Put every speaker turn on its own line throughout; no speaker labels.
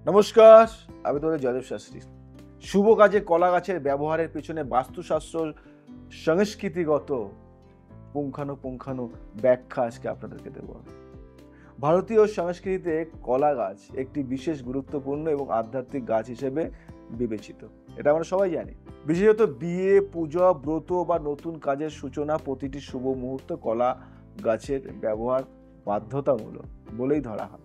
নমস্কার, আমি তোমাদের জয়দেব শাস্ত্রী। শুভ কাজে কলা গাছের ব্যবহারের পেছনে বাস্তুশাস্ত্র সংস্কৃতিগত পুঙ্খানু ব্যাখ্যা আজকে আপনাদেরকে দেব। ভারতীয় সংস্কৃতিতে কলা গাছ একটি বিশেষ গুরুত্বপূর্ণ এবং আধ্যাত্মিক গাছ হিসেবে বিবেচিত। এটা আমরা সবাই জানি। বিশেষত বিয়ে, পূজা, ব্রত বা নতুন কাজের সূচনা প্রতিটি শুভ মুহূর্ত কলা গাছের ব্যবহার বাধ্যতামূলক বলেই ধরা হয়।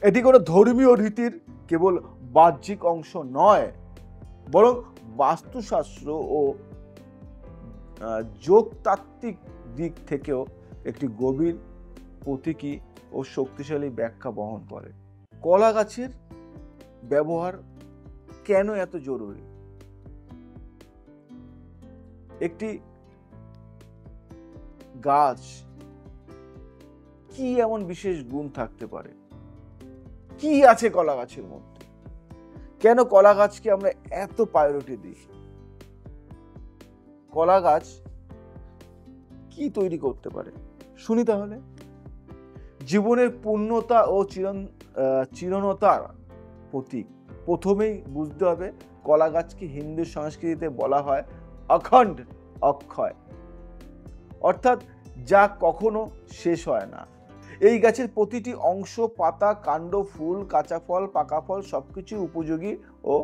এটি কোনো ধর্মীয় রীতির কেবল বাহ্যিক অংশ নয়, বরং বাস্তুশাস্ত্র ও যোগতাত্ত্বিক দিক থেকেও একটি গভীর প্রতীকী ও শক্তিশালী ব্যাখ্যা বহন করে। কলা গাছের ব্যবহার কেন এত জরুরি? একটি গাছ কি এমন বিশেষ গুণ থাকতে পারে? কি আছে কলা গাছের মধ্যে? কেন কলা গাছকে আমরা এত প্রায়োরিটি দিই? কলা গাছ কি তৈরি করতে পারে শুনি তাহলে। জীবনের পূর্ণতা ও চিরনতার প্রতীক। প্রথমেই বুঝতে হবে কলা গাছকে হিন্দু সংস্কৃতিতে বলা হয় অখণ্ড, অক্ষয়, অর্থাৎ যা কখনো শেষ হয় না। এই গাছের প্রতিটি অংশ, পাতা, কাণ্ড, ফুল, কাঁচা ফল, পাকা ফল সবকিছু উপযোগী ও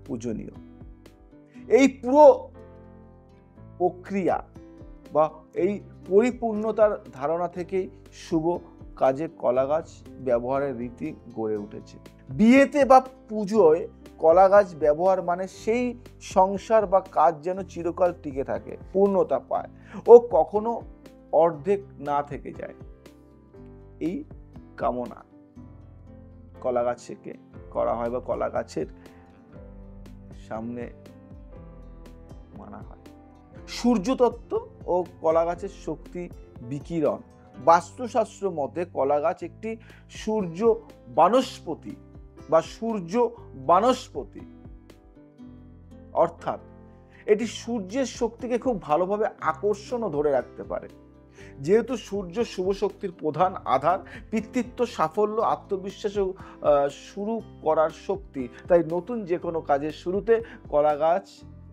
পূজনীয়। এই পুরো প্রক্রিয়া বা এই পরিপূর্ণতার ধারণা থেকেই শুভ কাজে কলা গাছ ব্যবহারের রীতি গড়ে উঠেছে। বিয়েতে বা পুজোয় কলা গাছ ব্যবহার মানে সেই সংসার বা কাজ যেন চিরকাল টিকে থাকে, পূর্ণতা পায় ও কখনো অর্ধেক না থেকে যায়। এই কামনা কলা গাছকে করা হয় বা কলা গাছের সামনে মানা হয়। সূর্যতত্ত্ব ও কলা গাছের শক্তি বিকিরণ। বাস্তুশাস্ত্র মতে কলা গাছ একটি সূর্য বানস্পতি বা সূর্য বানস্পতি, অর্থাৎ এটি সূর্যের শক্তিকে খুব ভালোভাবে আকর্ষণ ও ধরে রাখতে পারে। যেহেতু সূর্য শুভ শক্তির প্রধান আধার, পিতৃত্ব, সাফল্য, আত্মবিশ্বাস ও শুরু করার শক্তি, তাই নতুন যে কোনো কাজের শুরুতে কলা গাছ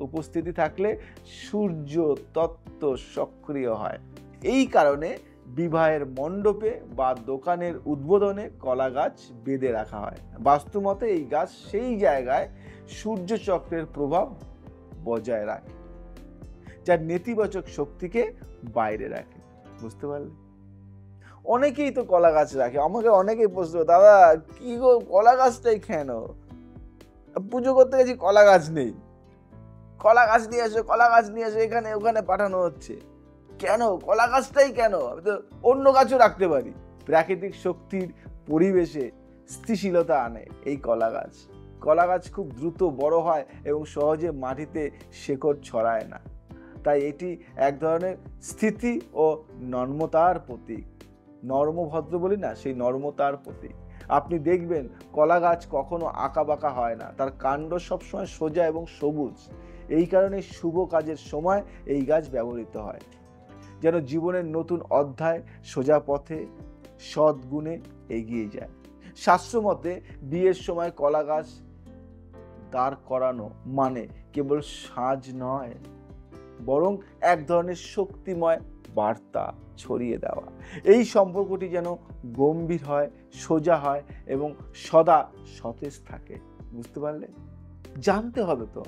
উপস্থিতি থাকলে সূর্য তত্ত্ব সক্রিয় হয়। এই কারণে বিবাহের মণ্ডপে বা দোকানের উদ্বোধনে কলা গাছ বেঁধে রাখা হয়। বাস্তুমতে এই গাছ সেই জায়গায় সূর্য চক্রের প্রভাব বজায় রাখে, যার নেতিবাচক শক্তিকে বাইরে রাখে। বুঝতে পারলে? অনেকেই তো কলা গাছ রাখে। আমাকে অনেকেই প্রশ্ন, দাদা কি গো কলা গাছটাই কেন? পুজো করতে গেছি, কলা গাছ নেই, কলা গাছ নিয়ে আসো, কলা গাছ নিয়ে আসো, এখানে ওখানে পাঠানো হচ্ছে কেন? কলা গাছটাই কেন? আমি তো অন্য গাছও রাখতে পারি। প্রাকৃতিক শক্তির পরিবেশে স্থিতিশীলতা আনে এই কলা গাছ। কলা গাছ খুব দ্রুত বড় হয় এবং সহজে মাটিতে শেকড় ছড়ায় না, তাই এটি এক ধরনের স্থিতি ও নর্মতার প্রতীক। নর্মভদ্র বলি না, সেই নর্মতার প্রতীক। আপনি দেখবেন কলা গাছ কখনো আঁকা বাঁকা হয় না, তার কাণ্ড সবসময় সোজা এবং সবুজ। এই কারণে শুভ কাজের সময় এই গাছ ব্যবহৃত হয়, যেন জীবনের নতুন অধ্যায় সোজা পথে সদ্গুণে এগিয়ে যায়। শাস্ত্রমতে বিয়ের সময় কলা গাছ দাঁড় করানো মানে কেবল সাজ নয়, বরং এক ধরনের শক্তিময় বার্তা ছড়িয়ে দেওয়া। এই সম্পর্কটি যেন গম্ভীর হয়, সোজা হয় এবং সদা সতেজ থাকে। বুঝতে পারলে? জানতে হবে তো।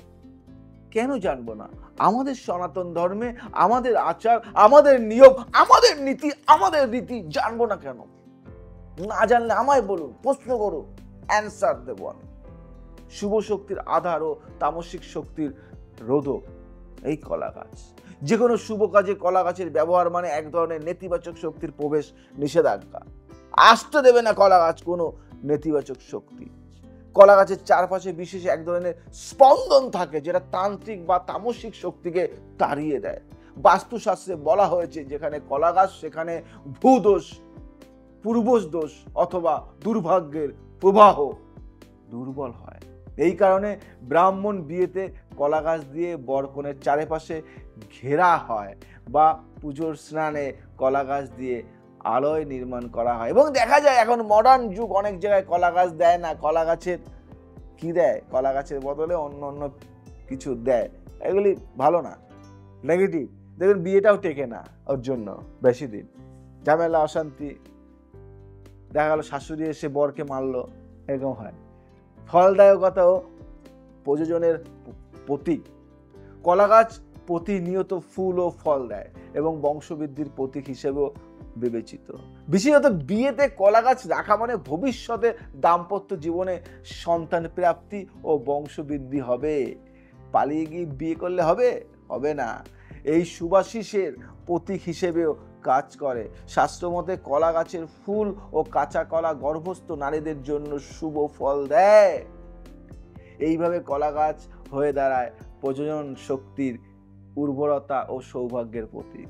কেন জানবো না? আমাদের সনাতন ধর্মে আমাদের আচার, আমাদের নিয়ম, আমাদের নীতি, আমাদের রীতি জানবো না কেন? না জানলে আমায় বলুন, প্রশ্ন করুন, অ্যান্সার দেবো আমি। শুভ শক্তির আধার ও তামসিক শক্তির রোধক এই কলা গাছ। যে কোনো শুভ কাজে কলা গাছের ব্যবহার মানে এক ধরনের নেতিবাচক শক্তির প্রবেশ নিষেধাজ্ঞা। আসতে দেবে না কলা গাছ কোনো নেতিবাচক শক্তি। কলা গাছের চারপাশে বিশেষ এক ধরনের স্পন্দন থাকে, যেটা তান্ত্রিক বা তামসিক শক্তিকে তাড়িয়ে দেয়। বাস্তুশাস্ত্রে বলা হয়েছে যেখানে কলা গাছ সেখানে ভূদোষ, পূর্বজ দোষ অথবা দুর্ভাগ্যের প্রবাহ দুর্বল হয়। এই কারণে ব্রাহ্মণ বিয়েতে কলা গাছ দিয়ে বরকনের চারপাশে ঘেরা হয় বা পুজোর স্নানে কলা গাছ দিয়ে আলয় নির্মাণ করা হয়। এবং দেখা যায় এখন মডার্ন যুগ, অনেক জায়গায় কলা গাছ দেয় না, কলা গাছের কি দেয়, কলা গাছের বদলে অন্য অন্য কিছু দেয়, এগুলি ভালো না, নেগেটিভ। দেখবেন বিয়েটাও টেকে না ওর জন্য বেশি দিন, ঝামেলা অশান্তি, দেখা গেল শাশুড়ি এসে বরকে মারলো, এরকম হয়। ফলদায়কতাও প্রযোজনের প্রতীক। কলা গাছ প্রতিনিয়ত ফুল ও ফল দেয় এবং বংশবৃদ্ধির প্রতীক হিসেবেও বিবেচিত। বিশেষত বিয়েতে কলা গাছ রাখা মানে ভবিষ্যতে দাম্পত্য জীবনে সন্তান প্রাপ্তি ও বংশবৃদ্ধি হবে। পালিয়ে গিয়ে বিয়ে করলে হবে? হবে না। এই সুবাসিসের প্রতীক হিসেবেও কাজ করে। শাস্ত্রমতে কলা গাছের ফুল ও কাঁচা কলা গর্ভস্থ নারীদের জন্য শুভ ফল দেয়। এইভাবে কলা গাছ হয়ে দাঁড়ায় প্রজনন শক্তির, উর্বরতা ও সৌভাগ্যের প্রতীক।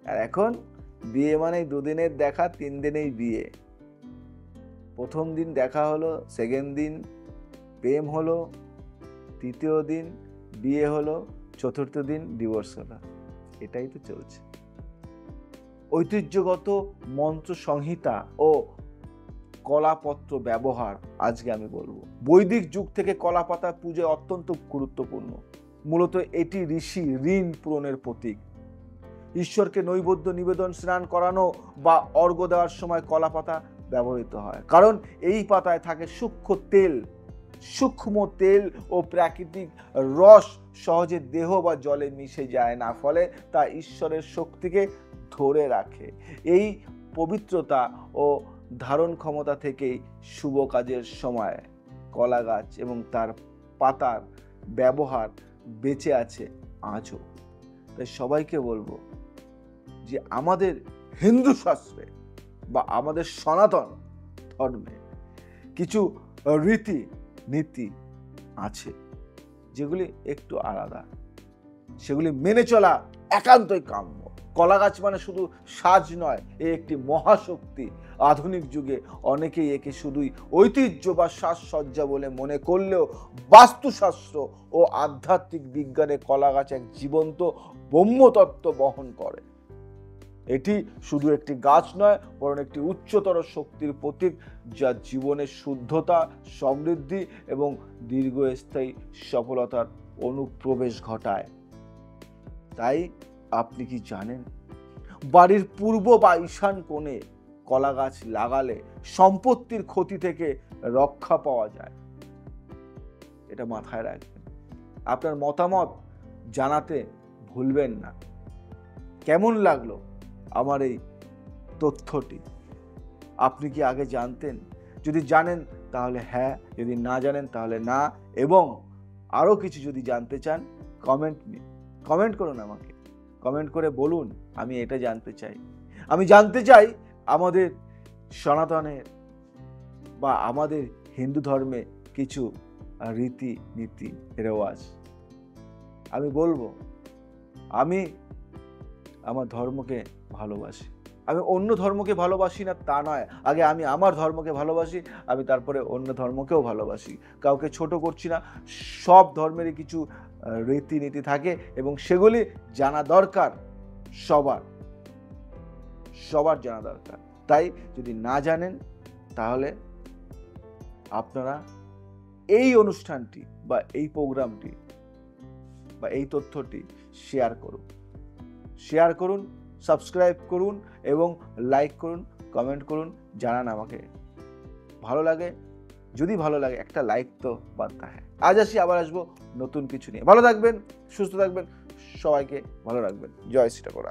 আর এখন বিয়ে মানে 2 দিনের দেখা, 3 দিনেই বিয়ে। প্রথম দিন দেখা হলো, সেকেন্ড দিন প্রেম হলো, তৃতীয় দিন বিয়ে হলো, চতুর্থ দিন ডিভোর্স হলো। এটাই তো চলছে। ঐতিহ্যগত মন্ত্র সংহিতা ও কলাপত্র ব্যবহার আজকে আমি বলবো। বৈদিক যুগ থেকে কলা পাতা পূজায় অত্যন্ত গুরুত্বপূর্ণ। মূলত এটি ঋষি ঋণ পূরণের প্রতীক। ঈশ্বরকে নৈবেদ্য নিবেদন, স্নান করানো বা অর্ঘ্য দেওয়ার সময় কলা পাতা ব্যবহৃত হয়, কারণ এই পাতায় থাকে সূক্ষ্ম তেল ও প্রাকৃতিক রস সহজে দেহ বা জলে মিশে যায় না, ফলে তা ঈশ্বরের শক্তিকে ধরে রাখে। এই পবিত্রতা ও ধারণ ক্ষমতা থেকেই শুভ কাজের সময় কলা গাছ এবং তার পাতার ব্যবহার বেঁচে আছে আজও। তাই সবাইকে বলবো যে আমাদের হিন্দু শাস্ত্রে বা আমাদের সনাতন ধর্মে কিছু রীতি নীতি আছে যেগুলি একটু আলাদা, সেগুলি মেনে চলা একান্তই কাম্য। কলা গাছ মানে শুধু সাজ নয়, এ একটি মহাশক্তি। আধুনিক যুগে অনেকেই একে শুধুই ঐতিহ্য বা সাজসজ্জা বলে মনে করলেও বাস্তুশাস্ত্র ও আধ্যাত্মিক বিজ্ঞানে কলা গাছ এক জীবন্ত ব্রহ্মতত্ত্ব বহন করে। এটি শুধু একটি গাছ নয়, বরং একটি উচ্চতর শক্তির প্রতীক, যা জীবনের শুদ্ধতা, সমৃদ্ধি এবং দীর্ঘস্থায়ী সফলতার অনুপ্রবেশ ঘটায়। তাই আপনি কি জানেন, বাড়ির পূর্ব বা ঈশান কোণে কলা গাছ লাগালে সম্পত্তির ক্ষতি থেকে রক্ষা পাওয়া যায়? এটা মাথায় রাখবেন। আপনার মতামত জানাতে ভুলবেন না। কেমন লাগলো আমার এই তথ্যটি? আপনি কি আগে জানতেন? যদি জানেন তাহলে হ্যাঁ, যদি না জানেন তাহলে না। এবং আরও কিছু যদি জানতে চান, কমেন্ট করুন আমাকে। কমেন্ট করে বলুন আমি এটা জানতে চাই। আমি জানতে চাই আমাদের সনাতনের বা আমাদের হিন্দু ধর্মে কিছু রীতি নীতি রেওয়াজ। আমি বলবো আমি আমার ধর্মকে ভালোবাসি। আমি অন্য ধর্মকে ভালোবাসি না তা নয়, আগে আমি আমার ধর্মকে ভালোবাসি, আমি তারপরে অন্য ধর্মকেও ভালোবাসি। কাউকে ছোট করছি না। সব ধর্মেরই কিছু রীতিনীতি থাকে এবং সেগুলি জানা দরকার, সবার জানা দরকার। তাই যদি না জানেন তাহলে আপনারা এই অনুষ্ঠানটি বা এই প্রোগ্রামটি বা এই তথ্যটি শেয়ার করুন, সাবস্ক্রাইব করুন এবং লাইক করুন, কমেন্ট করুন, জানান আমাকে। ভালো লাগে, যদি ভালো লাগে একটা লাইক তো বানতা হ্যায়। আজ আসি, আবার আসবো নতুন কিছু নিয়ে। ভালো থাকবেন, সুস্থ থাকবেন, সবাইকে ভালো রাখবেন। জয় শ্রী ঠাকুর।